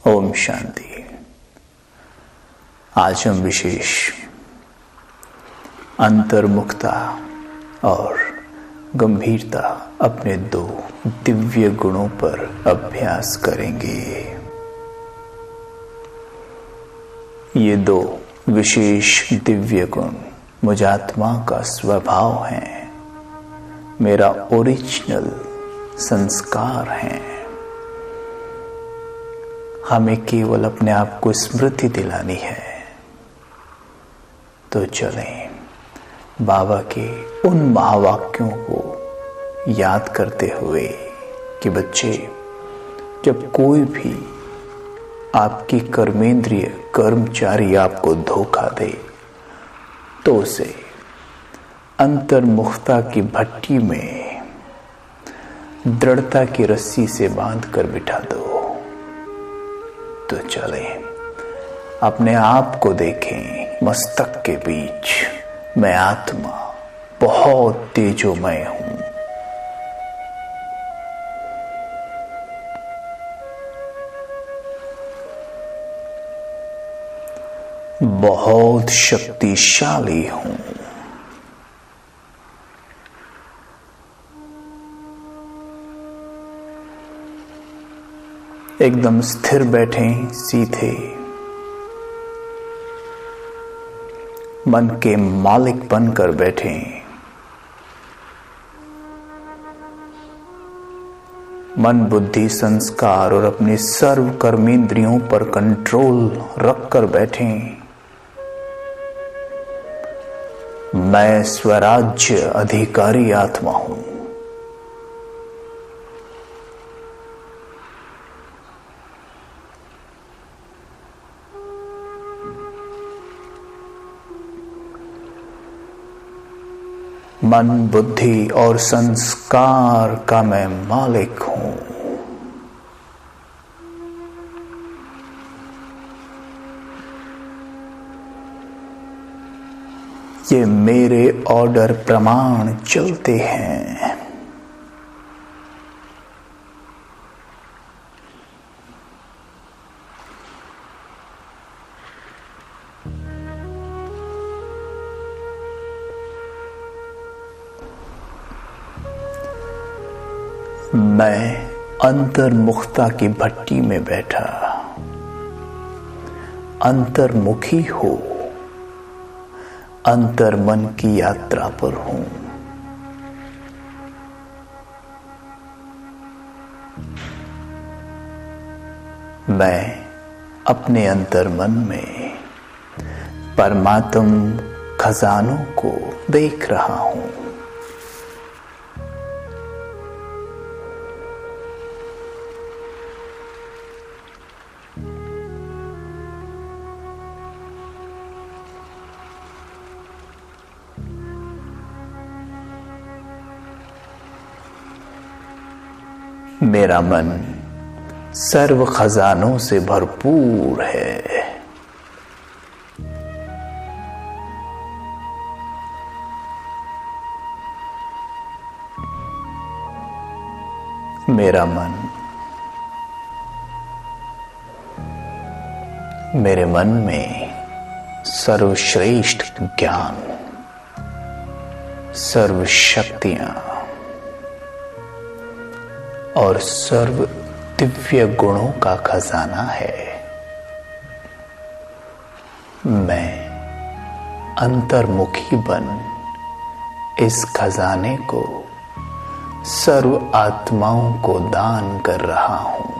ओम शांति। आज हम विशेष अंतर्मुखता और गंभीरता अपने दो दिव्य गुणों पर अभ्यास करेंगे। ये दो विशेष दिव्य गुण मुझात्मा का स्वभाव है, मेरा ओरिजिनल संस्कार है। हमें केवल अपने आप को स्मृति दिलानी है। तो चलें बाबा के उन महावाक्यों को याद करते हुए कि बच्चे, जब कोई भी आपकी कर्मेंद्रिय कर्मचारी आपको धोखा दे तो उसे अंतर्मुखता की भट्टी में दृढ़ता की रस्सी से बांध कर बिठा दो। तो चलें अपने आप को देखें। मस्तक के बीच मैं आत्मा बहुत तेजोमय हूं। बहुत शक्तिशाली हूं। एकदम स्थिर बैठें, सीधे। मन के मालिक बनकर बैठें। मन, बुद्धि, संस्कार और अपनी सर्व कर्मेंद्रियों पर कंट्रोल रखकर बैठें। मैं स्वराज्य अधिकारी आत्मा हूं। मन, बुद्धि और संस्कार का मैं मालिक हूं। ये मेरे ऑर्डर प्रमाण चलते हैं। मैं अंतर्मुखता की भट्टी में बैठा अंतर्मुखी हो, अंतर्मन की यात्रा पर हूं। मैं अपने अंतर्मन में परमात्म खजानों को देख रहा हूं। मेरा मन सर्व खजानों से भरपूर है। मेरा मन, मेरे मन में सर्वश्रेष्ठ ज्ञान, सर्व शक्तियां और सर्व दिव्य गुणों का खजाना है। मैं अंतर्मुखी बन इस खजाने को सर्व आत्माओं को दान कर रहा हूं।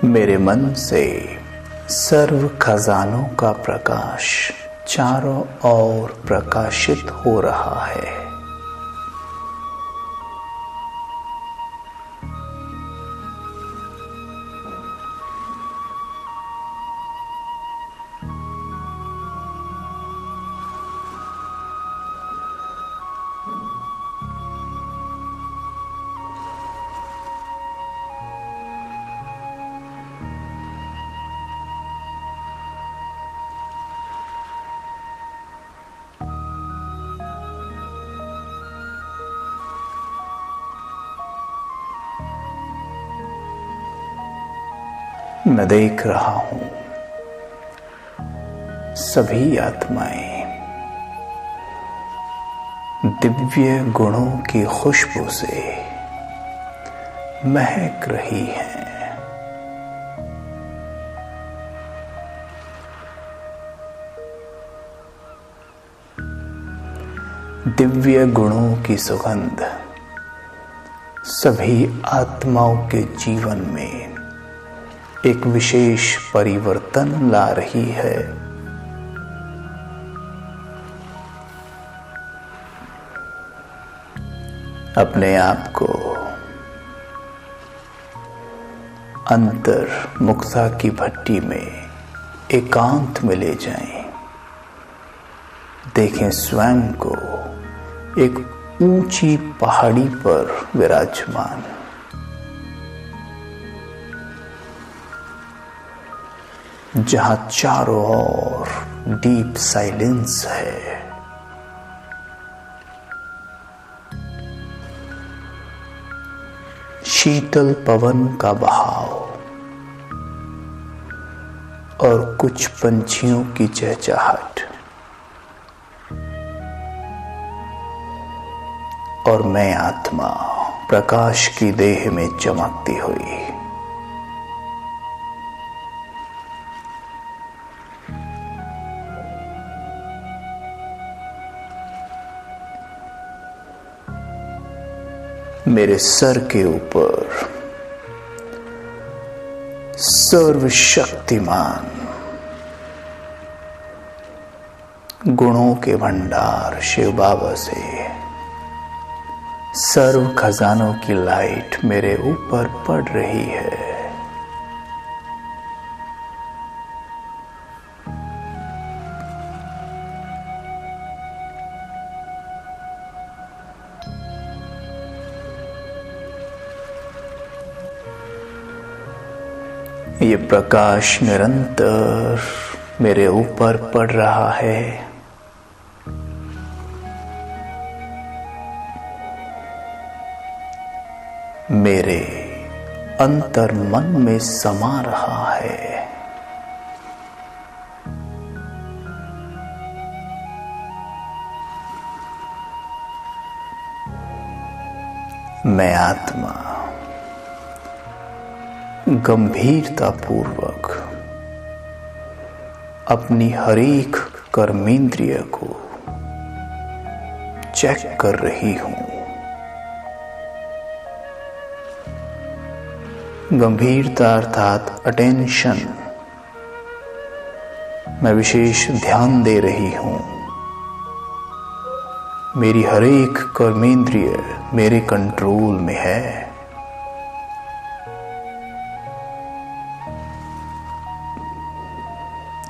मेरे मन से सर्व खजानों का प्रकाश चारों ओर प्रकाशित हो रहा है। मैं देख रहा हूं सभी आत्माएं दिव्य गुणों की खुशबू से महक रही हैं। दिव्य गुणों की सुगंध सभी आत्माओं के जीवन में एक विशेष परिवर्तन ला रही है। अपने आप को अंतर मुक्ता की भट्टी में एकांत में ले जाएं। देखें स्वयं को एक ऊंची पहाड़ी पर विराजमान। जहां चारों ओर डीप साइलेंस है। शीतल पवन का बहाव और कुछ पंछियों की चहचहाट और मैं आत्मा प्रकाश की देह में चमकती हुई। मेरे सर के ऊपर सर्वशक्तिमान गुणों के भंडार शिव बाबा से सर्व खजानों की लाइट मेरे ऊपर पड़ रही है। ये प्रकाश निरंतर मेरे ऊपर पड़ रहा है। मेरे अंतर मन में समा रहा है। मैं आत्मा गंभीरता पूर्वक अपनी हरेक कर्मेंद्रिय को चेक कर रही हूं। गंभीरता अर्थात अटेंशन। मैं विशेष ध्यान दे रही हूं। मेरी हर एक कर्मेंद्रिय मेरे कंट्रोल में है।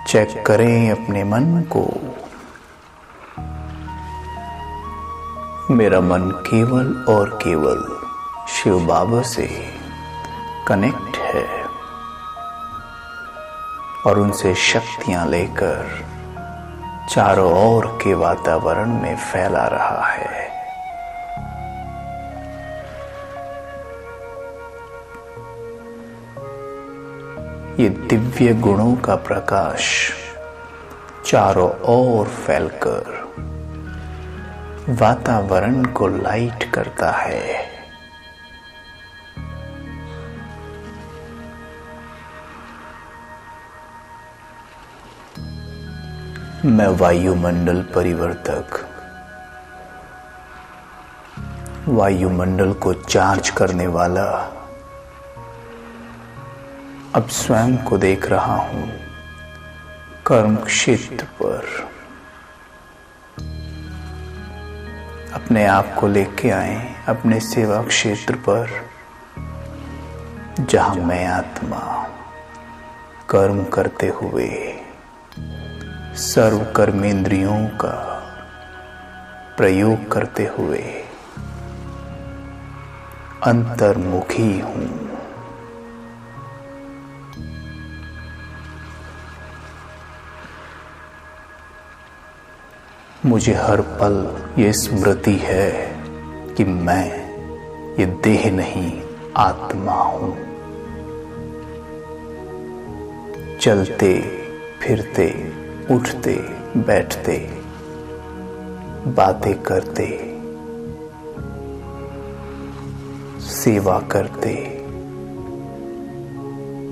चेक करें अपने मन को। मेरा मन केवल और केवल शिव बाबा से कनेक्ट है और उनसे शक्तियां लेकर चारों ओर के वातावरण में फैला रहा है। ये दिव्य गुणों का प्रकाश चारों ओर फैलकर वातावरण को लाइट करता है। मैं वायुमंडल परिवर्तक, वायुमंडल को चार्ज करने वाला अब स्वयं को देख रहा हूं कर्म क्षेत्र पर। अपने आप को लेके आए अपने सेवा क्षेत्र पर, जहां मैं आत्मा कर्म करते हुए सर्व कर्मेंद्रियों का प्रयोग करते हुए अंतर्मुखी हूं। मुझे हर पल ये स्मृति है कि मैं ये देह नहीं आत्मा हूं। चलते फिरते उठते बैठते बातें करते सेवा करते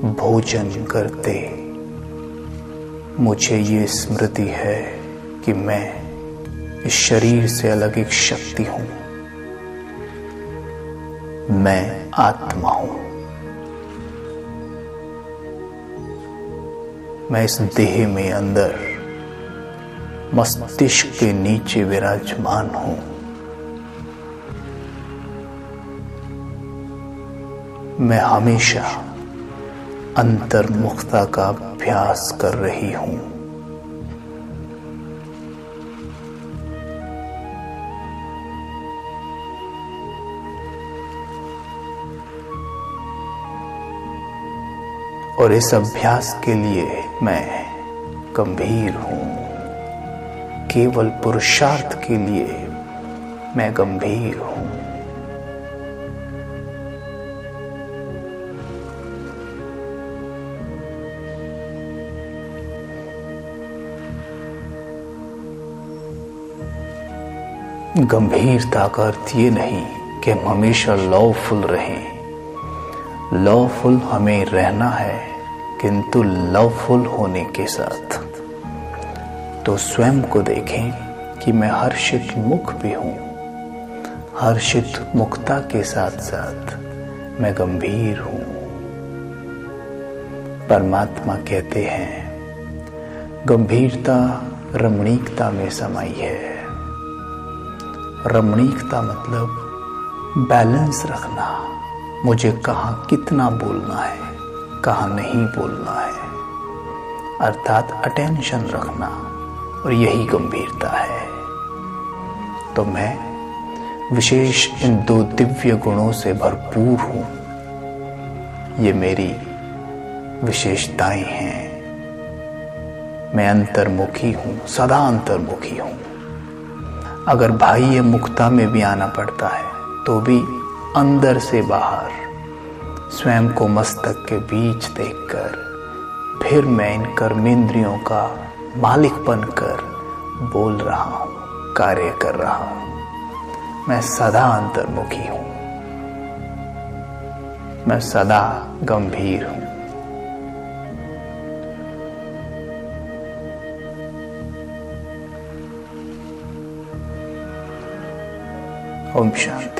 भोजन करते मुझे ये स्मृति है कि मैं इस शरीर से अलग एक शक्ति हूं। मैं आत्मा हूं। मैं इस देह में अंदर मस्तिष्क के नीचे विराजमान हूं। मैं हमेशा अंतर्मुखता का अभ्यास कर रही हूं। और इस अभ्यास के लिए मैं गंभीर हूं। केवल पुरुषार्थ के लिए मैं गंभीर हूं। गंभीरता का अर्थ ये नहीं कि हम हमेशा लवफुल रहें। लवफुल हमें रहना है, किंतु लवफुल होने के साथ तो स्वयं को देखें कि मैं हर्षित मुख भी हूं। हर्षित मुक्ता के साथ साथ मैं गंभीर हूं। परमात्मा कहते हैं गंभीरता रमणीकता में समाई है। रमणीकता मतलब बैलेंस रखना। मुझे कहाँ कितना बोलना है, कहाँ नहीं बोलना है, अर्थात अटेंशन रखना, और यही गंभीरता है। तो मैं विशेष इन दो दिव्य गुणों से भरपूर हूं। ये मेरी विशेषताएं हैं। मैं अंतर्मुखी हूं, सदा अंतर्मुखी हूं। अगर बाह्य मुक्ता में भी आना पड़ता है तो भी अंदर से बाहर स्वयं को मस्तक के बीच देखकर फिर मैं इन कर्मेंद्रियों का मालिक बनकर बोल रहा हूं, कार्य कर रहा हूं। मैं सदा अंतर्मुखी हूं। मैं सदा गंभीर हूं। ओम शांति।